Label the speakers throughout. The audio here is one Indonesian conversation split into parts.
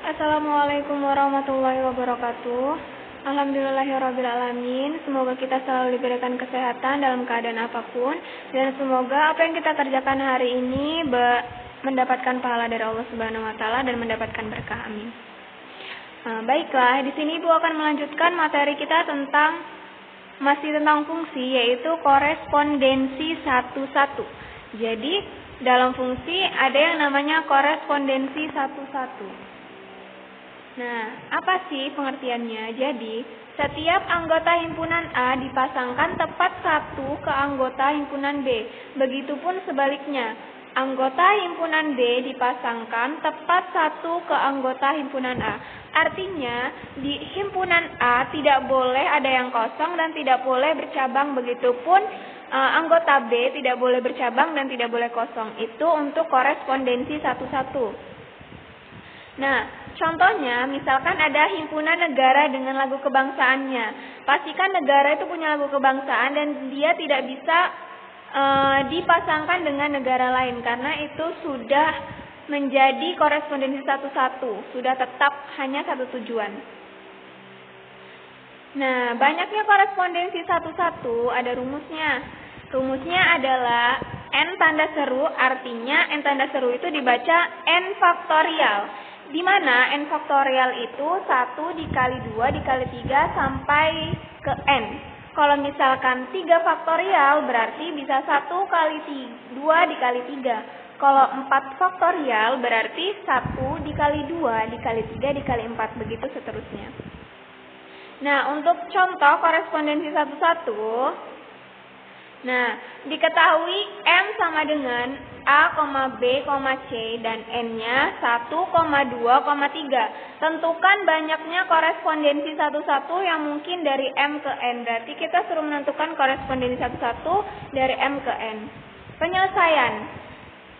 Speaker 1: Assalamualaikum warahmatullahi wabarakatuh. Alhamdulillahirrabbilalamin. Semoga kita selalu diberikan kesehatan dalam keadaan apapun, dan semoga apa yang kita kerjakan hari ini mendapatkan pahala dari Allah Subhanahu wa taala dan mendapatkan berkah. Amin. Baiklah, di sini Ibu akan melanjutkan materi kita masih tentang fungsi, yaitu korespondensi satu-satu. Jadi, dalam fungsi ada yang namanya korespondensi satu-satu. Nah, apa sih pengertiannya? Jadi, setiap anggota himpunan A dipasangkan tepat satu ke anggota himpunan B. Begitupun sebaliknya, anggota himpunan B dipasangkan tepat satu ke anggota himpunan A. Artinya, di himpunan A tidak boleh ada yang kosong dan tidak boleh bercabang. Begitupun anggota B tidak boleh bercabang dan tidak boleh kosong. Itu untuk korespondensi satu-satu. Nah, contohnya misalkan ada himpunan negara dengan lagu kebangsaannya. Pastikan negara itu punya lagu kebangsaan dan dia tidak bisa dipasangkan dengan negara lain, karena itu sudah menjadi korespondensi satu-satu, sudah tetap hanya satu tujuan. Nah, banyaknya korespondensi satu-satu ada rumusnya. Rumusnya adalah N tanda seru, artinya N tanda seru itu dibaca N faktorial, di mana N faktorial itu 1 dikali 2 dikali 3 sampai ke N. Kalau misalkan 3 faktorial berarti bisa 1 kali 2 dikali 3. Kalau 4 faktorial berarti 1 dikali 2 dikali 3 dikali 4, begitu seterusnya. Nah, untuk contoh korespondensi satu-satu, nah, diketahui M sama dengan A, B, C dan N-nya 1, 2, 3. Tentukan banyaknya korespondensi satu-satu yang mungkin dari M ke N. Berarti kita suruh menentukan korespondensi satu-satu dari M ke N. Penyelesaian.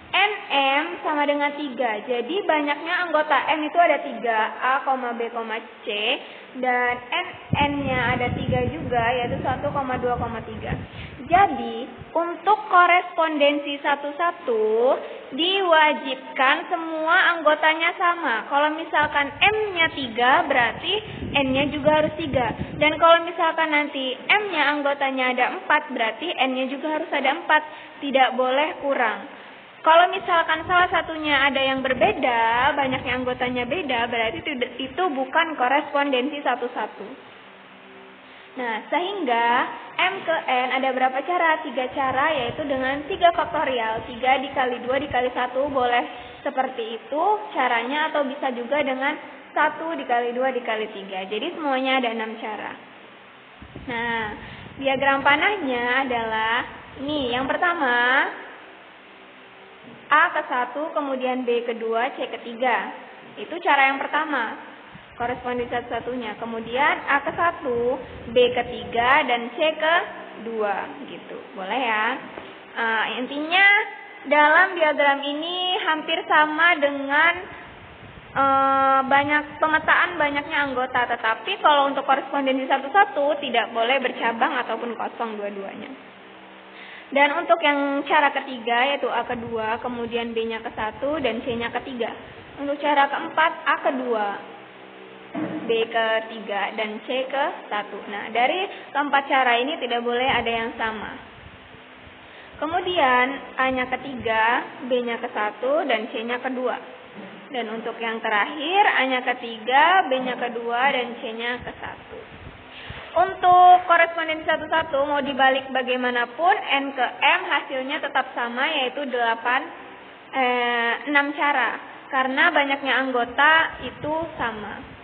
Speaker 1: NM sama dengan 3. Jadi banyaknya anggota M itu ada 3, A, B, C. Dan N-nya ada 3 juga, yaitu 1, 2, 3. Jadi, untuk korespondensi satu-satu diwajibkan semua anggotanya sama. Kalau misalkan M-nya 3, berarti N-nya juga harus 3. Dan kalau misalkan nanti M-nya anggotanya ada 4, berarti N-nya juga harus ada 4. Tidak boleh kurang. Kalau misalkan salah satunya ada yang berbeda, banyaknya anggotanya beda, berarti itu bukan korespondensi satu-satu. Nah, sehingga M ke N ada berapa cara? 3 cara, yaitu dengan 3 faktorial. 3 dikali 2 dikali 1 boleh seperti itu caranya, atau bisa juga dengan 1 dikali 2 dikali 3. Jadi semuanya ada 6 cara. Nah, diagram panahnya adalah ini. Yang pertama, A ke 1, kemudian B ke 2, C ke 3. Itu cara yang pertama, korespondensi satu-satunya. Kemudian A ke 1, B ke 3, dan C ke 2 gitu. Boleh ya? Intinya dalam diagram ini hampir sama dengan pemetaan banyaknya anggota. Tetapi kalau untuk korespondensi satu-satu tidak boleh bercabang ataupun kosong dua-duanya. Dan untuk yang cara ketiga, yaitu A ke 2, kemudian B-nya ke 1, dan C-nya ke 3. Untuk cara keempat, A ke 2, B ke 3, dan C ke 1. Nah, dari keempat cara ini tidak boleh ada yang sama. Kemudian A-nya ke 3, B-nya ke 1, dan C-nya ke 2. Dan untuk yang terakhir, A-nya ke 3, B-nya ke 2, dan C-nya ke 1. Untuk korespondensi satu-satu mau dibalik bagaimanapun, N ke M hasilnya tetap sama, yaitu 6 cara. Karena banyaknya anggota itu sama.